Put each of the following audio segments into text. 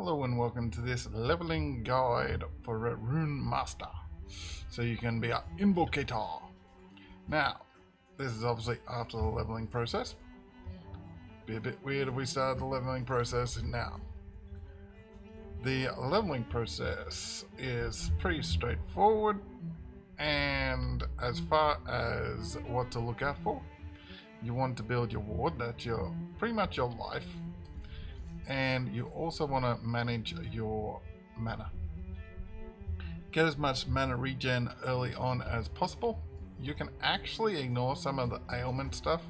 Hello and welcome to this leveling guide for a Runemaster, so you can be an invocator. Now, this is obviously after the leveling process. Be a bit weird if we started the leveling process now. The leveling process is pretty straightforward, and as far as what to look out for, you want to build your ward. That's your pretty much your life. And you also want to manage your mana. Get as much mana regen early on as possible. You can actually ignore some of the ailment stuff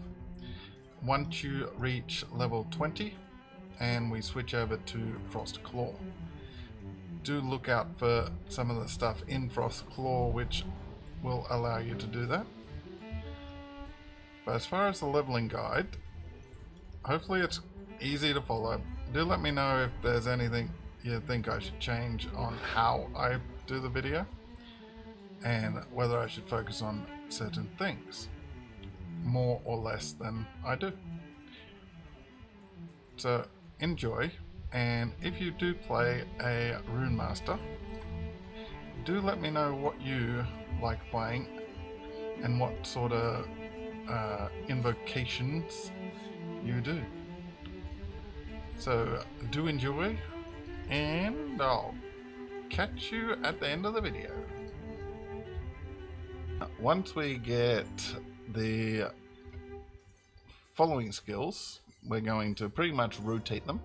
once you reach level 20 and we switch over to Frost Claw. Do look out for some of the stuff in Frost Claw which will allow you to do that. But as far as the leveling guide, hopefully it's easy to follow. Do let me know if there's anything you think I should change on how I do the video and whether I should focus on certain things more or less than I do. So enjoy, and if you do play a Runemaster, do let me know what you like playing and what sort of invocations you do. So do enjoy, and I'll catch you at the end of the video. Once we get the following skills, we're going to pretty much rotate them.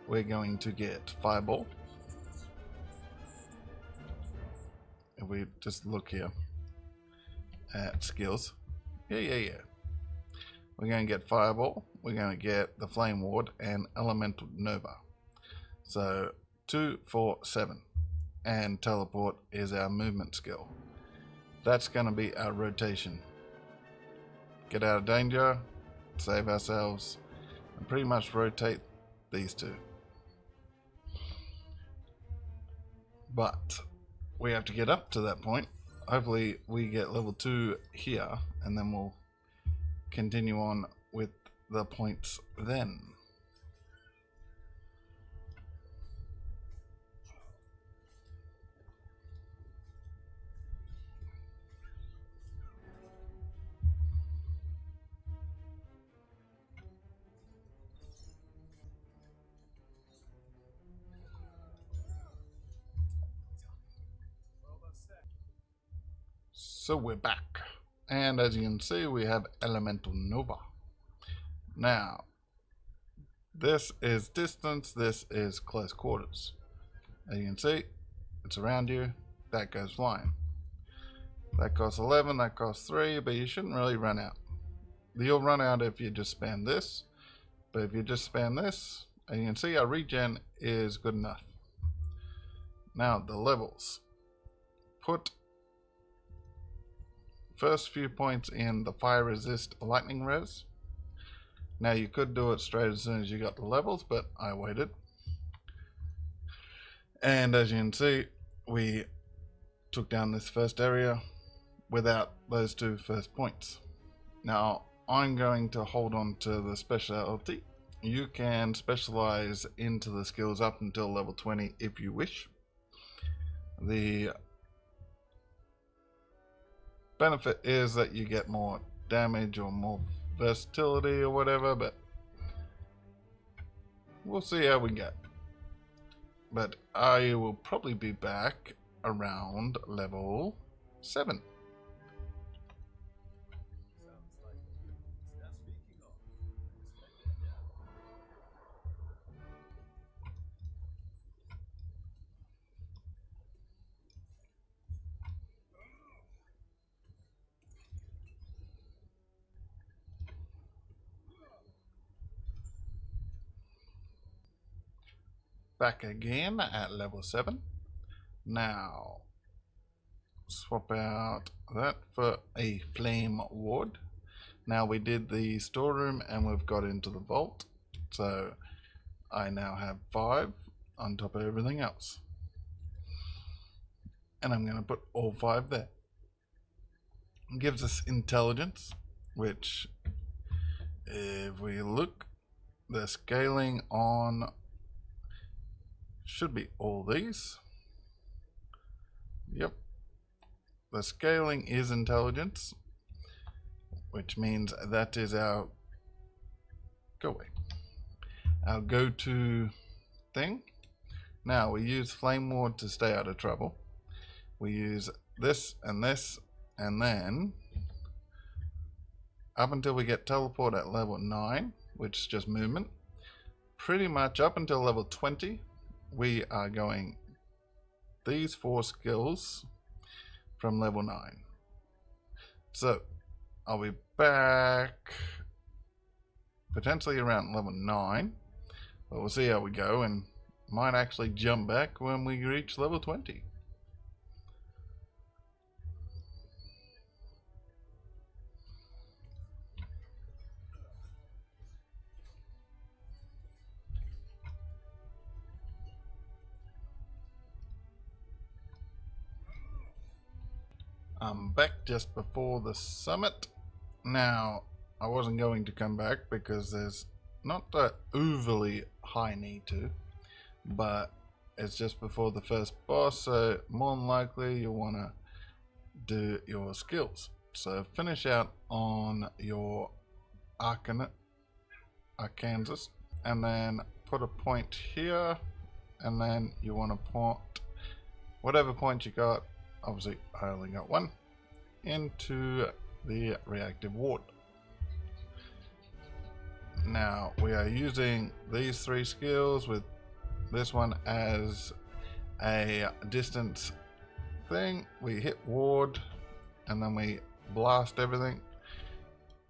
We're going to get Fireball. If we just look here at skills, yeah. We're going to get Fireball, we're going to get the Flame Ward, and Elemental Nova. So 2, 4, 7. And Teleport is our movement skill. That's going to be our rotation. Get out of danger, save ourselves, and pretty much rotate these two. But we have to get up to that point. Hopefully we get level 2 here, and then we'll continue on with the points then. So we're back, and as you can see we have Elemental Nova. Now this is distance, this is close quarters. As you can see, it's around you, that goes flying. That costs 11, that costs 3, but you shouldn't really run out. You'll run out if you just spam this, but if you just spam this, and you can see our regen is good enough. Now the levels. Put first few points in the fire resist lightning res. Now you could do it straight as soon as you got the levels, but I waited. And as you can see, we took down this first area without those 2 first points. Now I'm going to hold on to the specialty. You can specialize into the skills up until level 20 if you wish. The benefit is that you get more damage or more versatility or whatever, but we'll see how we get. But I will probably be back around level 7. Back again at level 7. Now swap out that for a Flame Ward. Now we did the storeroom and we've got into the vault, so I now have 5 on top of everything else, and I'm going to put all 5 there. It gives us intelligence, which if we look, the scaling on should be all these. Yep. The scaling is intelligence, which means that is our our go-to thing. Now we use Flame Ward to stay out of trouble. We use this, and then up until we get teleport at level 9, which is just movement, pretty much up until level 20, we are going these 4 skills from level 9. So I'll be back potentially around level 9, but we'll see how we go, and might actually jump back when we reach level 20. I'm back just before the summit. Now, I wasn't going to come back because there's not that overly high need to, but it's just before the first boss, so more than likely you'll want to do your skills. So finish out on your Arkansas, and then put a point here, and then you want to point whatever point you got, obviously I only got one, into the reactive ward. Now we are using these 3 skills with this one as a distance thing. We hit ward and then we blast everything,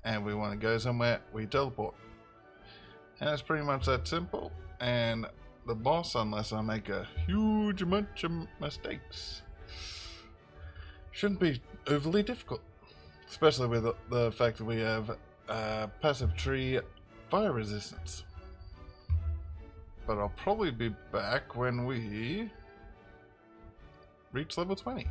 and we want to go somewhere, we teleport. And it's pretty much that simple. And the boss, unless I make a huge bunch of mistakes, shouldn't be overly difficult, especially with the fact that we have passive tree fire resistance. But I'll probably be back when we reach level 20.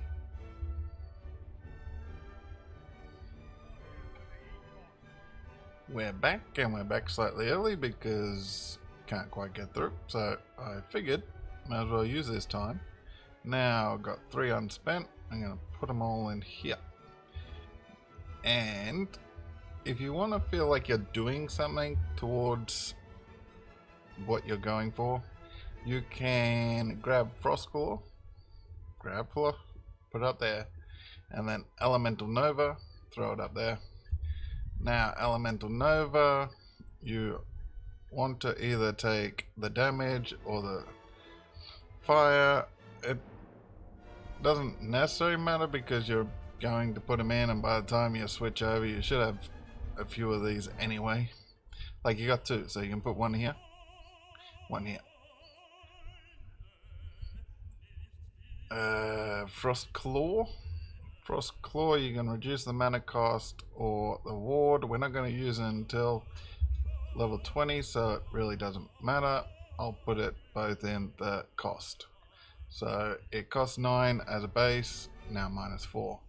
We're back, and we're back slightly early because can't quite get through, so I figured might as well use this time. Now I've got 3 unspent. I'm going to put them all in here. And if you want to feel like you're doing something towards what you're going for, you can grab Frostclaw, put it up there, and then Elemental Nova, throw it up there. Now Elemental Nova, you want to either take the damage or the fire. It doesn't necessarily matter because you're going to put them in, and by the time you switch over you should have a few of these anyway. Like you got 2, so you can put 1 here, 1 here. Frostclaw, you can reduce the mana cost or the ward. We're not going to use it until level 20, so it really doesn't matter. I'll put it both in the cost. So it costs 9 as a base, now -4.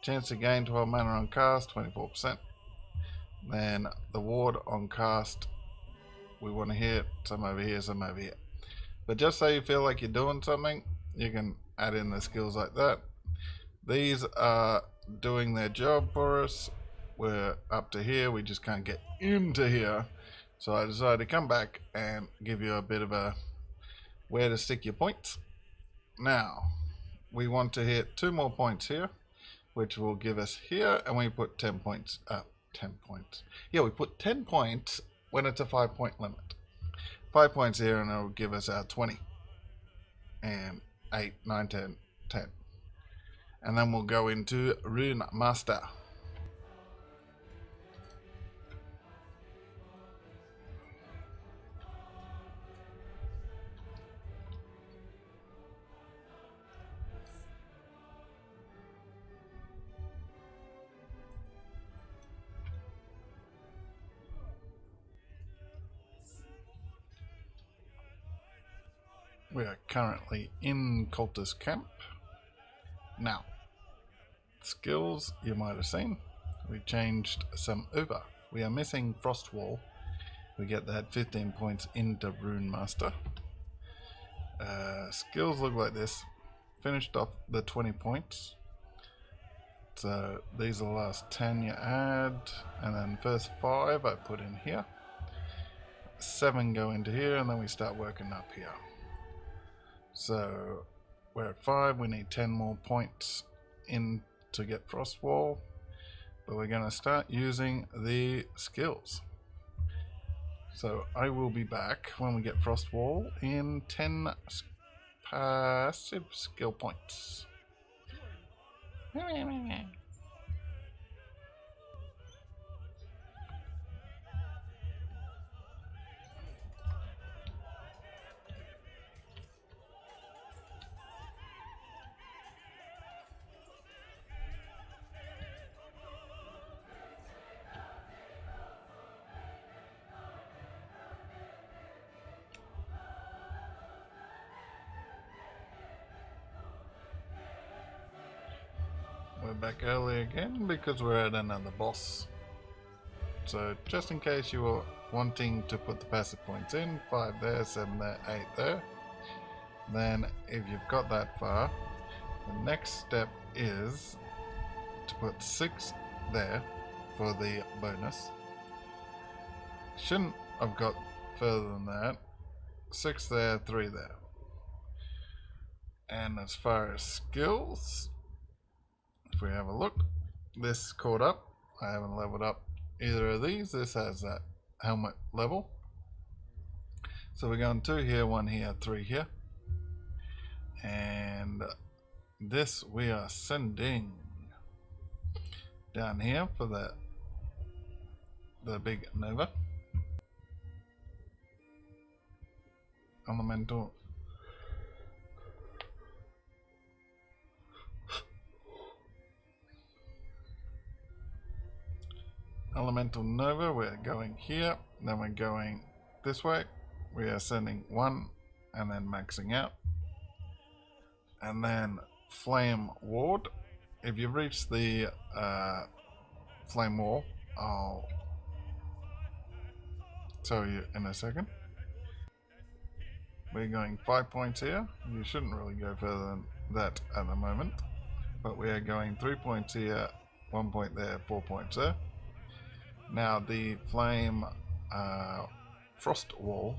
Chance to gain 12 mana on cast, 24%. Then the ward on cast, we want to hit some over here, some over here. But just so you feel like you're doing something, you can add in the skills like that. These are doing their job for us. We're up to here, we just can't get into here. So I decided to come back and give you a bit of a where to stick your points. Now, we want to hit 2 more points here, which will give us here, and we put 10 points up. 10 points. Yeah, we put 10 points when it's a 5-point limit. 5 points here, and it'll give us our 20. And 8, 9, 10, 10. And then we'll go into Runemaster. We are currently in Cultist Camp. Now, skills you might have seen, we changed some over. We are missing Frost Wall. We get that 15 points into Runemaster. Skills look like this. Finished off the 20 points. So these are the last 10 you add, and then first 5 I put in here. 7 go into here, and then we start working up here. So we're at 5, we need 10 more points in to get Frost Wall, but we're going to start using the skills. So I will be back when we get Frost Wall in 10 passive skill points. We're back early again because we're at another boss. So just in case you were wanting to put the passive points in, 5 there, 7 there, 8 there, then if you've got that far, the next step is to put 6 there for the bonus. Shouldn't have got further than that. 6 there, 3 there. And as far as skills, if we have a look, this caught up. I haven't leveled up either of these. This has that helmet level. So we're going 2 here, 1 here, 3 here. And this we are sending down here for the big Nova. Elemental Nova, we're going here, then we're going this way. We are sending 1 and then maxing out. And then Flame Ward. If you reach the Flame Wall, I'll tell you in a second. We're going 5 points here. You shouldn't really go further than that at the moment. But we are going 3 points here, 1 point there, 4 points there. Now the flame frost wall.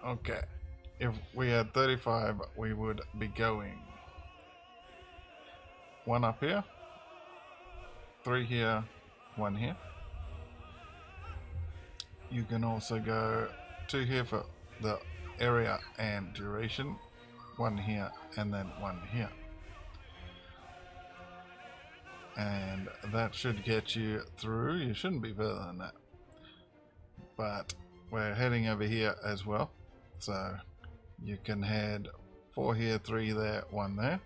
Okay, if we had 35, we would be going 1 up here, 3 here, 1 here. You can also go 2 here for the area and duration, 1 here, and then 1 here. And that should get you through. You shouldn't be further than that. But we're heading over here as well. So you can head 4 here, 3 there, 1 there.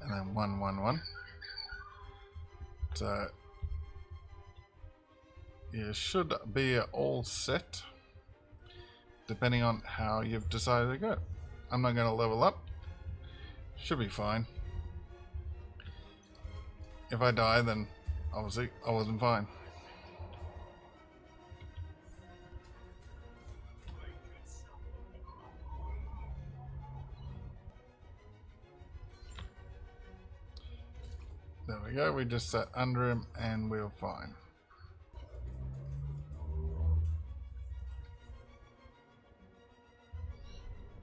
And then 1, 1, 1. So you should be all set. Depending on how you've decided to go. I'm not going to level up. Should be fine. If I die, then obviously I wasn't fine. There we go, we just sat under him and we were fine.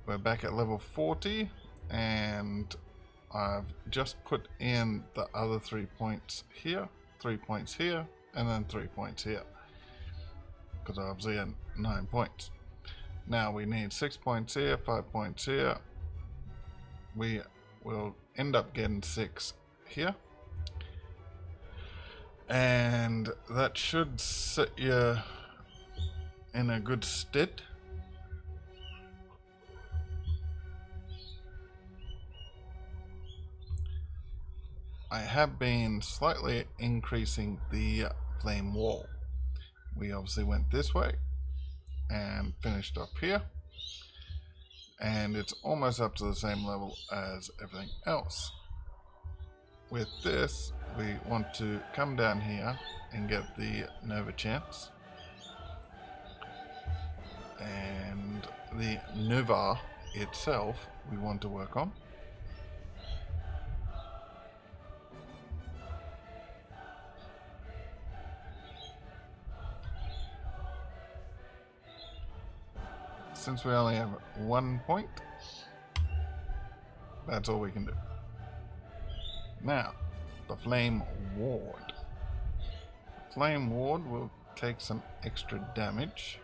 We're back at level 40 and I've just put in the other 3 points here, 3 points here, and then 3 points here. Because I obviously had 9 points. Now we need 6 points here, 5 points here. We will end up getting 6 here. And that should set you in a good stead. I have been slightly increasing the flame wall. We obviously went this way and finished up here, and it's almost up to the same level as everything else. With this, we want to come down here and get the Nova chance. And the Nova itself we want to work on. Since we only have 1 point, that's all we can do. Now, the Flame Ward. Flame Ward will take some extra damage,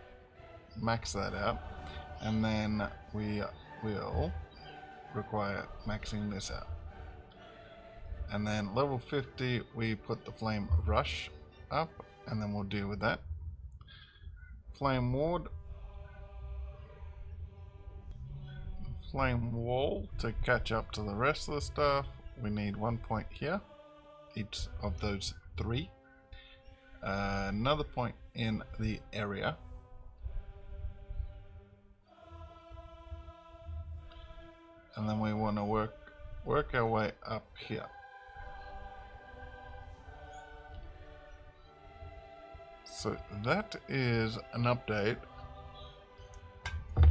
max that out, and then we will require maxing this out. And then level 50, we put the Flame Rush up, and then we'll deal with that. Flame Ward. Flame Wall to catch up to the rest of the stuff. We need 1 point here, each of those 3. Another point in the area. And then we want to work our way up here. So that is an update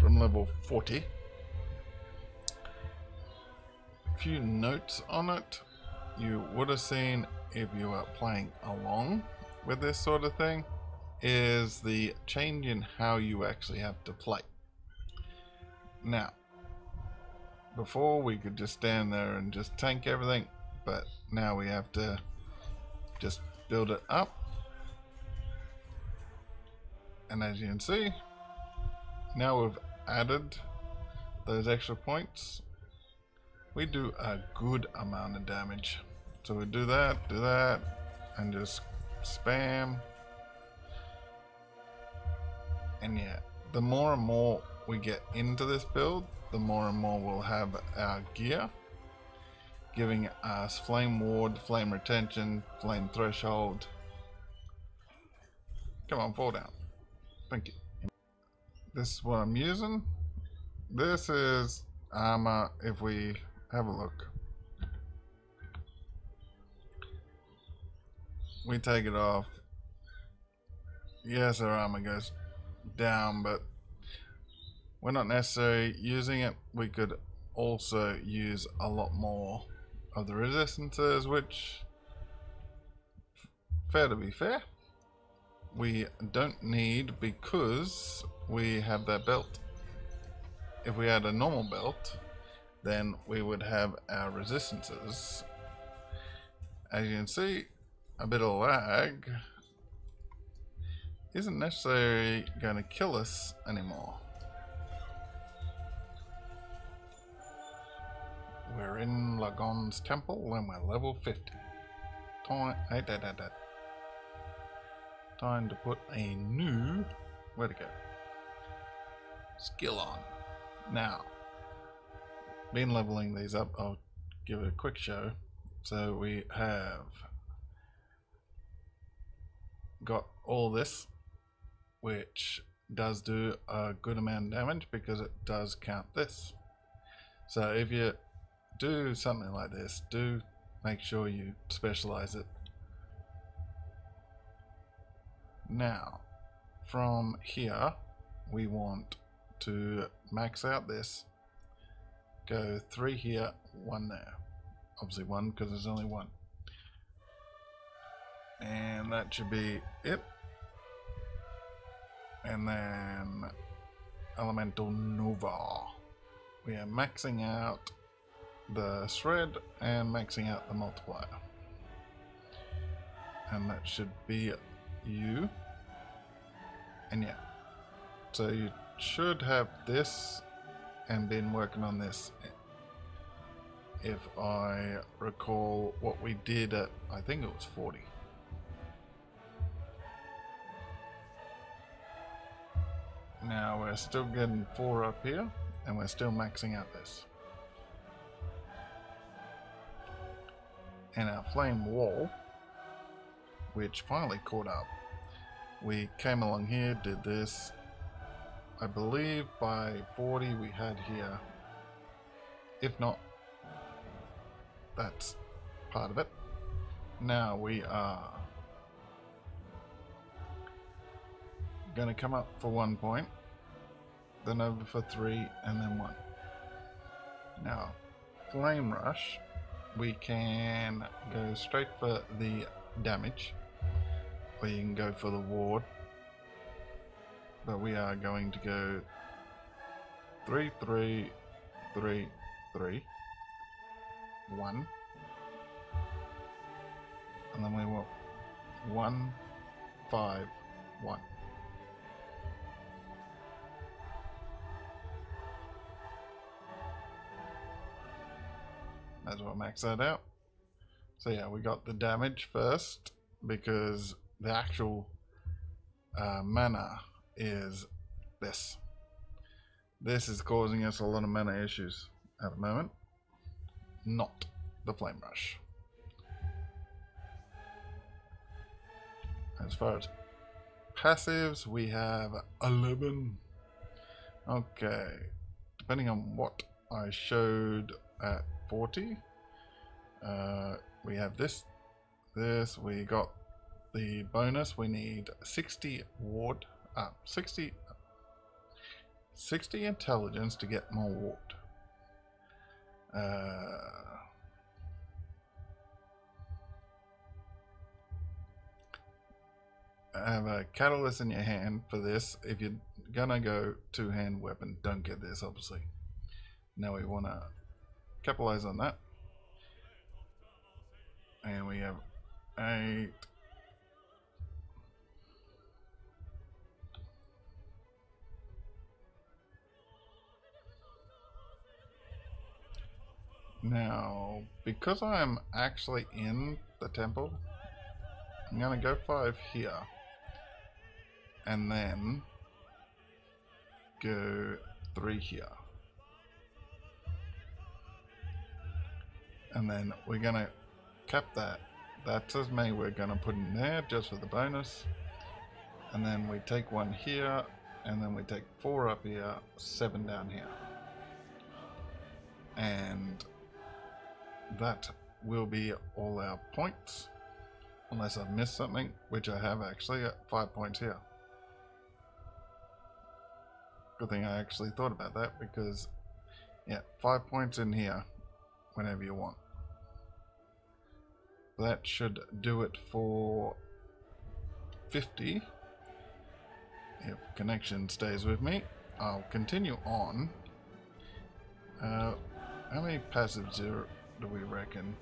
from level 40. Few notes on it you would have seen if you were playing along with this sort of thing is the change in how you actually have to play. Now, before we could just stand there and just tank everything, but now we have to just build it up. And as you can see, now we've added those extra points. We do a good amount of damage. So we do that, and just spam. And yeah, the more and more we get into this build, the more and more we'll have our gear, giving us Flame Ward, Flame Retention, Flame Threshold. Come on, fall down. Thank you. This is what I'm using. This is armor. If we have a look, we take it off. Yes, our armor goes down, but we're not necessarily using it. We could also use a lot more of the resistances, which, fair to be fair, we don't need because we have that belt. If we had a normal belt, then we would have our resistances. As you can see, a bit of lag isn't necessarily going to kill us anymore. We're in Lagon's temple and we're level 50. Time to put a new, where'd it go? Skill on. Now, been leveling these up. I'll give it a quick show. So we have got all this, which does do a good amount of damage because it does count this. So if you do something like this, do make sure you specialize it. Now, from here, we want to max out this. Go 3 here, 1 there. Obviously 1 because there's only 1. And that should be it. And then Elemental Nova. We are maxing out the shred and maxing out the multiplier. And that should be you. And yeah. So you should have this and been working on this. If I recall what we did at, I think it was 40. Now we're still getting 4 up here and we're still maxing out this. And our flame wall, which finally caught up. We came along here, did this. I believe by 40 we had here. If not, that's part of it. Now we are going to come up for 1 point. then over for 3, and then 1. Now, Flame Rush, we can go straight for the damage, or you can go for the ward, but we are going to go 3, 3, 3, 3, 1, and then we want 1, 5, 1. As well, max that out. So yeah, we got the damage first because the actual mana is this. This is causing us a lot of mana issues at the moment, not the Flame Rush. As far as passives, we have 11. Okay, depending on what I showed at 40, we have this, we got the bonus, we need 60 ward, 60 intelligence to get more ward. Have a catalyst in your hand for this. If you're gonna go two-hand weapon, don't get this, obviously. Now we want to capitalize on that, and we have 8. Now, because I'm actually in the temple, I'm gonna go 5 here, and then go 3 here. And then we're gonna cap that. That's as many we're gonna put in there just for the bonus. And then we take 1 here, and then we take 4 up here, 7 down here. And that will be all our points. Unless I've missed something, which I have actually at 5 points here. Good thing I actually thought about that, because yeah, 5 points in here whenever you want. That should do it for 50. If connection stays with me, I'll continue on. How many passives do we reckon?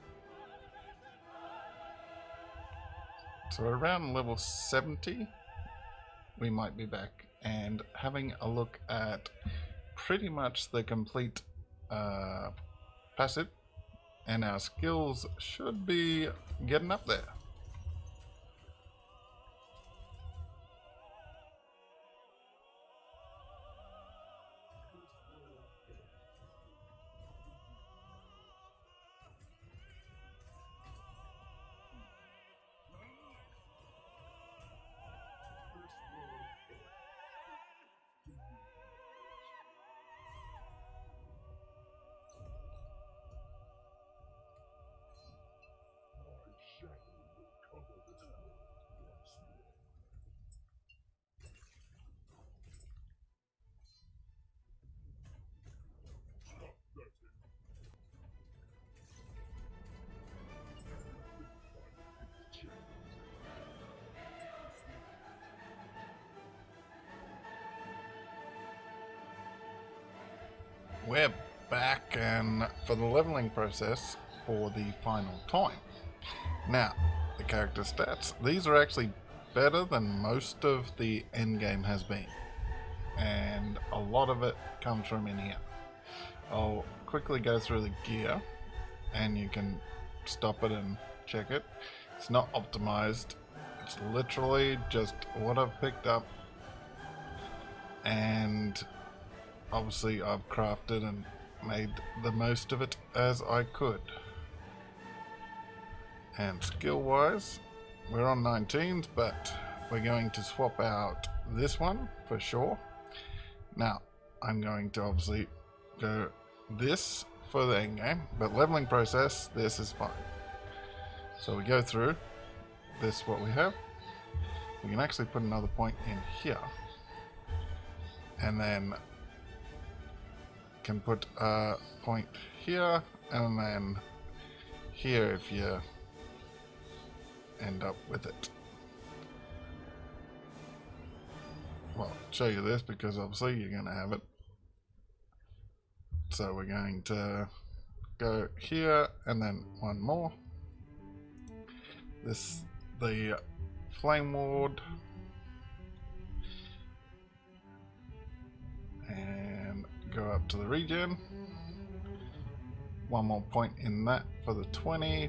So around level 70, we might be back and having a look at pretty much the complete passive, and our skills should be getting up there. We're back and for the leveling process for the final time. Now, the character stats, these are actually better than most of the endgame has been, and a lot of it comes from in here. I'll quickly go through the gear and you can stop it and check it. It's not optimized, it's literally just what I've picked up, and obviously I've crafted and made the most of it as I could. And skill wise, we're on 19s, but we're going to swap out this one for sure. Now, I'm going to obviously go this for the end game, but leveling process, this is fine. So we go through this, what we have. We can actually put another point in here, and then can put a point here and then here if you end up with it. Well, I'll show you this because obviously you're going to have it. So we're going to go here and then one more. This, the flame ward, and go up to the regen. One more point in that for the 20.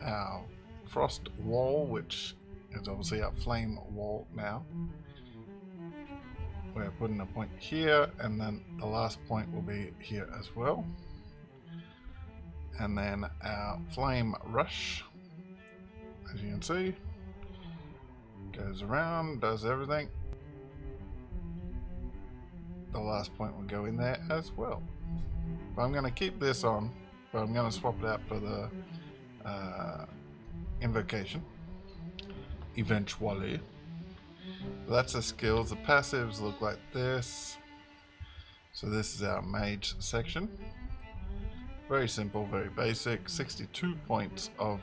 Our frost wall, which is obviously our flame wall now. We're putting a point here, and then the last point will be here as well. And then our flame rush, as you can see, goes around, does everything. The last point will go in there as well. But I'm going to keep this on, but I'm going to swap it out for the invocation eventually. That's the skills. The passives look like this. So this is our mage section. Very simple, very basic. 62 points of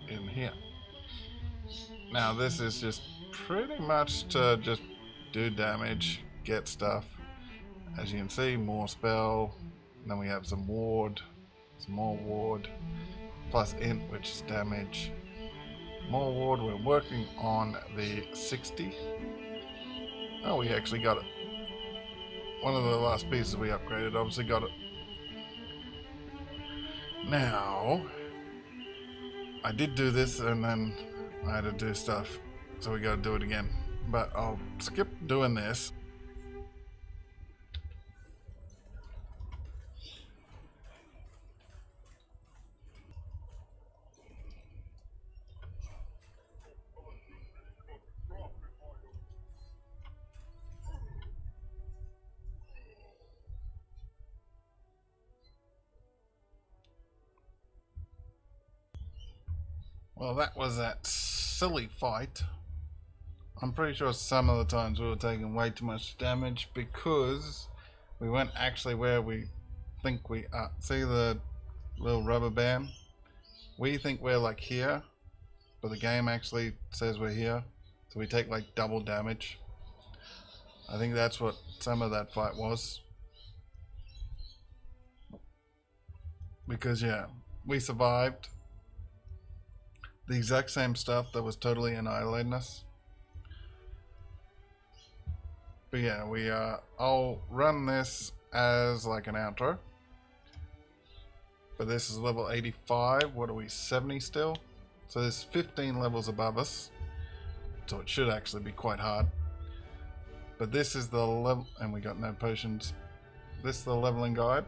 in here. Now this is just pretty much to just do damage, get stuff. As you can see, more spell. And then we have some ward, some more ward, plus int, which is damage. More ward. We're working on the 60. Oh, we actually got it. One of the last pieces we upgraded obviously got it. Now, I did do this and then I had to do stuff, so we got to do it again. But I'll skip doing this. Well, that was that silly fight. I'm pretty sure some of the times we were taking way too much damage because we weren't actually where we think we are. See the little rubber band? We think we're like here, but the game actually says we're here. So we take like double damage. I think that's what some of that fight was. Because yeah, we survived the exact same stuff that was totally annihilating us. But yeah, I'll run this as like an outro. But this is level 85. What are we, 70 still? So there's 15 levels above us. So it should actually be quite hard. But this is the level, and we got no potions. This is the leveling guide.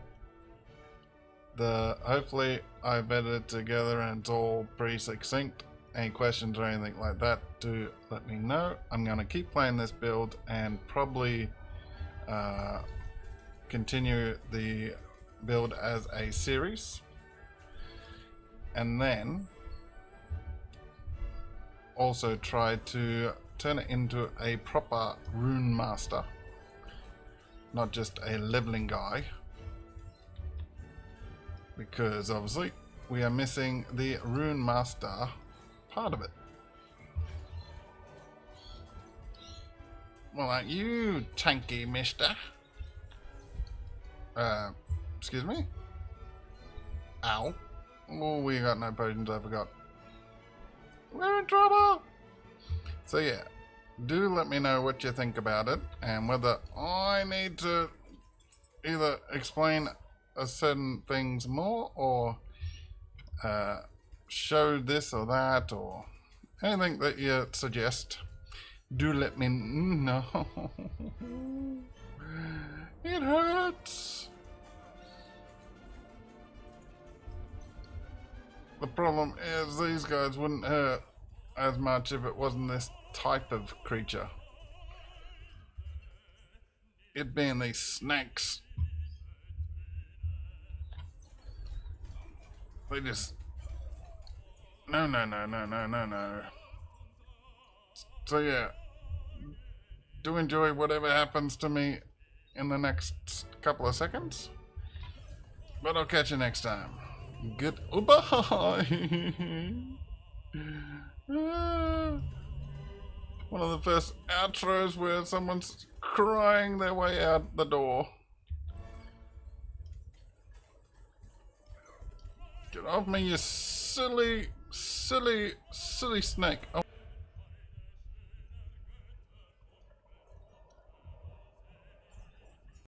Hopefully I've edited together and it's all pretty succinct. Any questions or anything like that, do let me know. I'm going to keep playing this build and probably continue the build as a series. And then also try to turn it into a proper Runemaster. Not just a leveling guy. Because obviously we are missing the Runemaster part of it. Well, aren't you tanky, mister? Excuse me? Ow. Oh, we got no potions, I forgot. We're in trouble! So yeah, do let me know what you think about it, and whether I need to either explain certain things more, or show this or that, or anything that you suggest. Do let me know. It hurts. The problem is these guys wouldn't hurt as much if it wasn't this type of creature. It being these snakes. They just... No. So yeah, do enjoy whatever happens to me in the next couple of seconds. But I'll catch you next time. Goodbye. One of the first outros where someone's crying their way out the door. Get off me, you silly, silly, silly snake. Oh.